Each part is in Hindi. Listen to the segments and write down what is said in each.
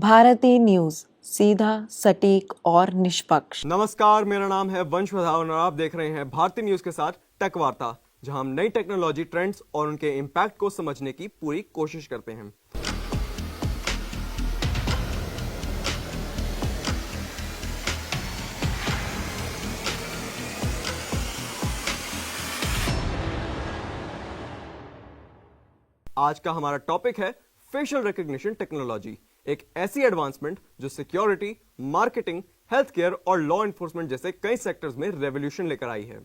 भारती न्यूज, सीधा, सटीक और निष्पक्ष। नमस्कार, मेरा नाम है वंश वधावन और आप देख रहे हैं भारती न्यूज के साथ टेक वार्ता, जहां हम नई टेक्नोलॉजी ट्रेंड्स और उनके इम्पैक्ट को समझने की पूरी कोशिश करते हैं। आज का हमारा टॉपिक है फेशियल रिकॉग्निशन टेक्नोलॉजी, एक ऐसी एडवांसमेंट जो सिक्योरिटी, मार्केटिंग, हेल्थ केयर और लॉ एनफोर्समेंट जैसे कई सेक्टर्स में रेवोल्यूशन लेकर आई है।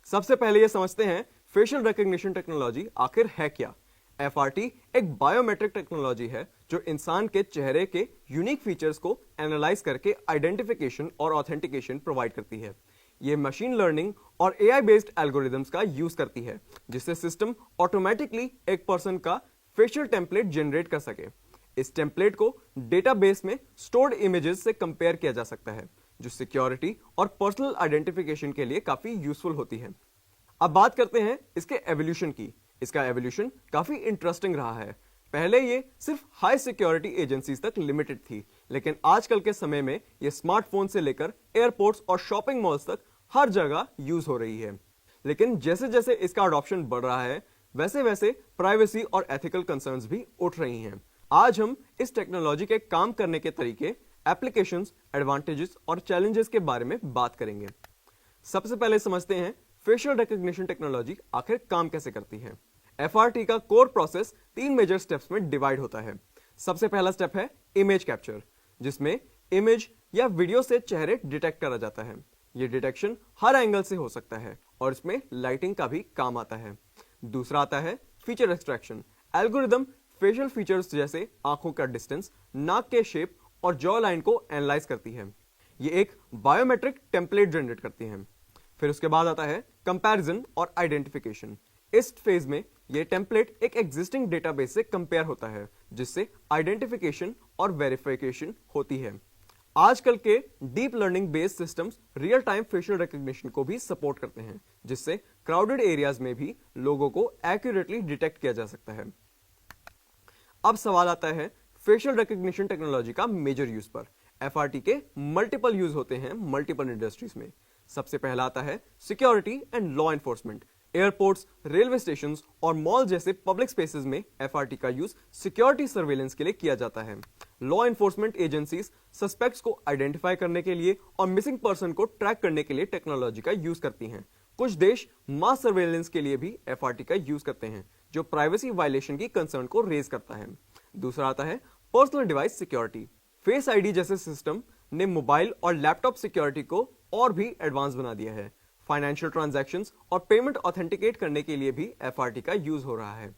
सबसे पहले यह समझते हैं फेशियल रिकॉग्निशन टेक्नोलॉजी आखिर है क्या। एफआरटी एक बायोमेट्रिक टेक्नोलॉजी है जो इंसान के चेहरे के यूनिक फीचर्स को एनालाइज करके आइडेंटिफिकेशन और ऑथेंटिकेशन प्रोवाइड करती है। ये मशीन लर्निंग और एआई बेस्ड एल्गोरिदम्स का यूज करती है, जिससे सिस्टम ऑटोमेटिकली एक पर्सन का फेशियल टेम्पलेट जनरेट कर सके। इस टेम्पलेट को डेटाबेस में स्टोर्ड इमेजेस से कंपेयर किया जा सकता है, जो सिक्योरिटी और पर्सनल आइडेंटिफिकेशन के लिए काफी यूजफुल होती है। अब बात करते हैं इसके एवोल्यूशन की। इसका एवोल्यूशन काफी इंटरेस्टिंग रहा है। पहले ये सिर्फ हाई सिक्योरिटी एजेंसीज तक लिमिटेड थी, लेकिन आजकल के समय में ये स्मार्टफोन से लेकर एयरपोर्ट्स और शॉपिंग मॉल्स तक हर जगह यूज हो रही है। लेकिन जैसे जैसे इसका अडॉप्शन बढ़ रहा है, वैसे वैसे प्राइवेसी और एथिकल कंसर्न्स भी उठ रही हैं। आज हम इस टेक्नोलॉजी के काम करने के तरीके, एप्लीकेशंस, एडवांटेजेस और चैलेंजेस के बारे में बात करेंगे। सबसे पहले समझते हैं फेशियल रिकॉग्निशन टेक्नोलॉजी आखिर काम कैसे करती है। एफआरटी का कोर प्रोसेस 3 मेजर स्टेप्स में डिवाइड होता है। सबसे पहला स्टेप है इमेज कैप्चर, जिसमें इमेज या वीडियो से चेहरे डिटेक्ट करा जाता है। यह डिटेक्शन हर एंगल से हो सकता है और इसमें लाइटिंग का भी काम आता है। दूसरा आता है feature extraction. Algorithm facial features जैसे आंखों का डिस्टेंस, नाक के शेप और जॉ लाइन को एनालाइज करती है। यह एक बायोमेट्रिक टेम्पलेट जनरेट करती है। फिर उसके बाद आता है कंपैरिजन और आइडेंटिफिकेशन। इस फेज में यह टेम्पलेट एक एग्जिस्टिंग डेटाबेस से कंपेयर होता है, जिससे आइडेंटिफिकेशन और वेरिफिकेशन होती है। आजकल के deep learning based systems real time facial recognition को भी सपोर्ट करते हैं, जिससे क्राउडेड एरियाज में भी लोगों को एक्यूरेटली डिटेक्ट किया जा सकता है। अब सवाल आता है फेशियल रिकॉग्निशन टेक्नोलॉजी का मेजर यूज पर। एफआरटी के मल्टीपल यूज होते हैं मल्टीपल इंडस्ट्रीज में। सबसे पहला आता है security and law enforcement. Airports, railway stations और मॉल जैसे पब्लिक स्पेसेस में एफआरटी का यूज सिक्योरिटी सर्वेलेंस के लिए किया जाता है। लॉ एनफोर्समेंट एजेंसीज सस्पेक्ट्स को आइडेंटिफाई करने के लिए और मिसिंग पर्सन को ट्रैक करने के लिए टेक्नोलॉजी का यूज करती हैं। कुछ देश मास सर्वेलेंस के लिए भी एफआरटी का यूज करते हैं, जो प्राइवेसी वायलेशन की कंसर्न को रेज करता है। दूसरा आता है personal device security. Face ID जैसे सिस्टम ने मोबाइल और लैपटॉप सिक्योरिटी को और भी एडवांस बना दिया है। फाइनेंशियल ट्रांजैक्शंस और पेमेंट ऑथेंटिकेट करने के लिए भी एफआरटी का यूज हो रहा है।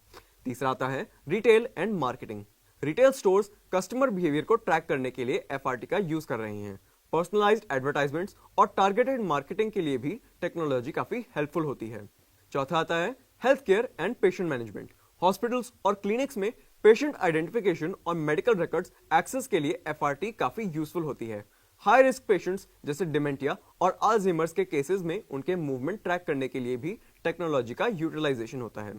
तीसरा आता है retail and marketing. Retail stores customer behaviour को ट्रैक करने के लिए एफआरटी का यूज कर रही हैं। पर्सनलाइज्ड एडवर्टाइजमेंट्स और टारगेटेड मार्केटिंग के लिए भी टेक्नोलॉजी काफी हेल्पफुल होती है। चौथा आता है health care and patient management. Hospitals और क्लिनिक्स में पेशेंट आइडेंटिफिकेशन और मेडिकल रिकॉर्ड्स एक्सेस के लिए एफआरटी काफी यूजफुल होती है। हाई रिस्क पेशेंट्स जैसे डिमेंटिया और अल्जाइमर्स के केसेस में उनके मूवमेंट ट्रैक करने के लिए भी टेक्नोलॉजी का यूटिलाइजेशन होता है।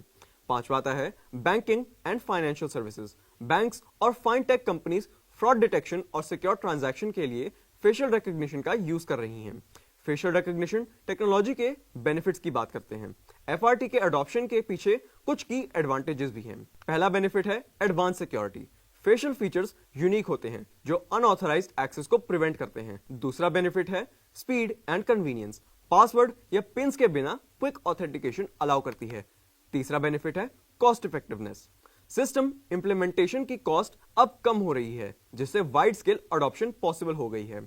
पांचवा आता है banking and financial services. Banks और फाइनटेक कंपनीज फ्रॉड डिटेक्शन और सिक्योर ट्रांजैक्शन के लिए फेशियल रिकॉग्निशन का यूज कर रही हैं। फेशियल रिकॉग्निशन टेक्नोलॉजी के बेनिफिट्स की बात करते हैं। एफआरटी के अडॉप्शन के पीछे कुछ की एडवांटेजेस भी हैं। पहला बेनिफिट है advance security. Facial features unique होते हैं जो अनऑथराइज्ड एक्सेस को प्रिवेंट करते हैं। दूसरा बेनिफिट है स्पीड एंड कन्वीनियंस। पासवर्ड या पिन्स के बिना क्विक ऑथेंटिकेशन अलाउ करती है। तीसरा बेनिफिट है कॉस्ट इफेक्टिवनेस। सिस्टम इंप्लीमेंटेशन की कॉस्ट अब कम हो रही है, जिससे वाइड स्केल अडॉप्शन पॉसिबल हो गई है।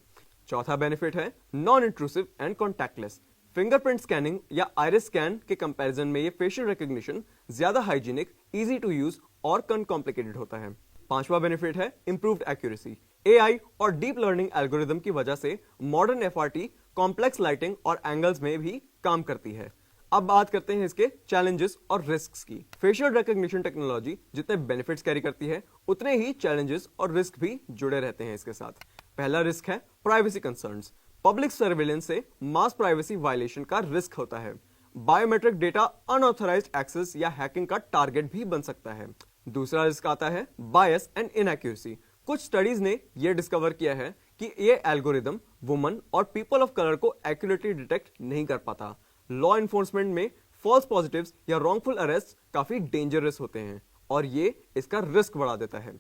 चौथा बेनिफिट है non intrusive and contactless. Fingerprint scanning या आइरिस स्कैन के कंपैरिजन में ये फेशियल रिकॉग्निशन ज्यादा हाइजीनिक, इजी टू यूज और अनकॉम्प्लिकेटेड होता है। पांचवा बेनिफिट है इंप्रूव्ड एक्यूरेसी। एआई और डीप लर्निंग एल्गोरिदम की वजह से मॉडर्न एफआरटी कॉम्प्लेक्स लाइटिंग और एंगल्स में भी काम करती है। अब बात करते हैं इसके चैलेंजेस और रिस्क्स की। फेशियल रिकॉग्निशन टेक्नोलॉजी जितने बेनिफिट्स कैरी करती है, उतने ही चैलेंजेस और रिस्क भी जुड़े रहते हैं इसके साथ। पहला रिस्क है प्राइवेसी कंसर्न्स। पब्लिक सर्वेलेंस से मास प्राइवेसी वायलेशन का रिस्क होता है। बायोमेट्रिक डेटा अनऑथराइज्ड एक्सेस या हैकिंग का टारगेट भी बन सकता है। दूसरा रिस्क आता है बायस एंड इनएक्यूरेसी। कुछ स्टडीज ने यह डिस्कवर किया है कि ये एल्गोरिदम वुमन और पीपल ऑफ कलर को एक्यूरेटली डिटेक्ट नहीं कर पाता। लॉ इन्फोर्समेंट में फॉल्स पॉजिटिव्स या रॉन्गफुल अरेस्ट काफी डेंजरस होते हैं और ये इसका रिस्क बढ़ा देता है।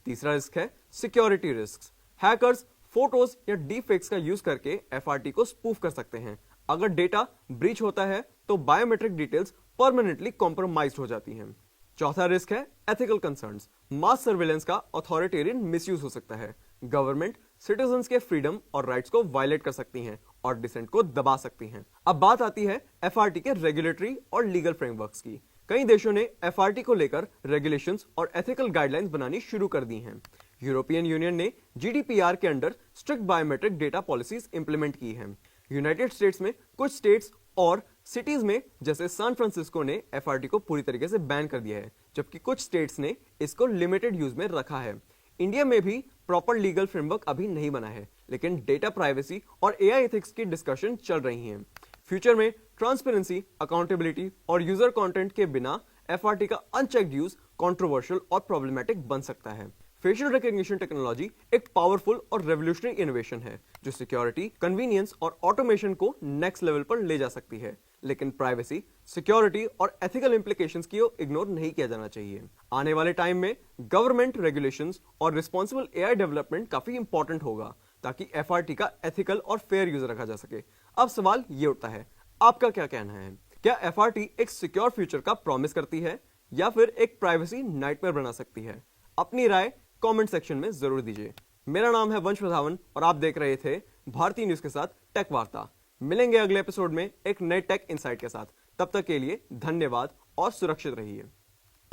तीसरा रिस्क है सिक्योरिटी रिस्क। हैकर्स फोटोज या डीफेक्स का यूज करके एफआरटी को स्पूफ कर सकते हैं। अगर डेटा ब्रीच होता है तो बायोमेट्रिक डिटेल्स परमानेंटली कॉम्प्रोमाइज्ड हो जाती हैं। चौथा रिस्क है एथिकल कंसर्न्स। मास सर्वेलेंस का अथॉरिटेरियन मिसयूज हो सकता है। गवर्नमेंट सिटीजन्स के फ्रीडम और राइट्स को वायलेट कर सकती हैं और डिसेंट को दबा सकती हैं। अब बात आती है एफआरटी के रेगुलेटरी और लीगल फ्रेमवर्क्स की। कई देशों ने एफआरटी को लेकर रेगुलेशंस और एथिकल गाइडलाइंस बनानी शुरू कर दी हैं। यूरोपियन यूनियन ने जीडीपीआर के under strict biometric data policies implement की हैं। यूनाइटेड स्टेट्स में कुछ स्टेट्स और सिटीज में जैसे सैन फ्रांसिस्को ने एफआरटी को पूरी तरीके से बैन कर दिया है, जबकि कुछ स्टेट्स ने इसको लिमिटेड यूज में रखा है। इंडिया में भी प्रॉपर लीगल फ्रेमवर्क अभी नहीं बना है, लेकिन डेटा प्राइवेसी और एआई एथिक्स की डिस्कशन चल रही हैं। फ्यूचर में ट्रांसपेरेंसी, अकाउंटेबिलिटी और यूजर कंटेंट के बिना एफआरटी का अनचेक्ड यूज कंट्रोवर्शियल और प्रॉब्लमैटिक बन सकता है। फेशियल रिकॉग्निशन टेक्नोलॉजी एक पावरफुल और रेवोल्यूशनरी इनोवेशन है जो सिक्योरिटी, कन्वीनियंस और ऑटोमेशन को नेक्स्ट लेवल पर ले जा सकती है, लेकिन प्राइवेसी, सिक्योरिटी और एथिकल इंप्लीकेशंस की इग्नोर नहीं किया जाना चाहिए। आने वाले टाइम में गवर्नमेंट रेगुलेशंस और रिस्पॉन्सिबल एआई डेवलपमेंट काफी इंपॉर्टेंट होगा ताकि एफआरटी का एथिकल और फेयर यूज रखा जा सके। अब सवाल ये उठता है, आपका क्या कहना है? क्या एफआरटी एक सिक्योर फ्यूचर का प्रॉमिस करती है या फिर एक प्राइवेसी नाइटमेयर बना सकती है? अपनी राय कमेंट सेक्शन में जरूर दीजिए। मेरा नाम है वंश प्रधावन और आप देख रहे थे भारतीय न्यूज के साथ टेक वार्ता। मिलेंगे अगले एपिसोड में एक नए टेक इंसाइट के साथ। तब तक के लिए धन्यवाद और सुरक्षित रहिए।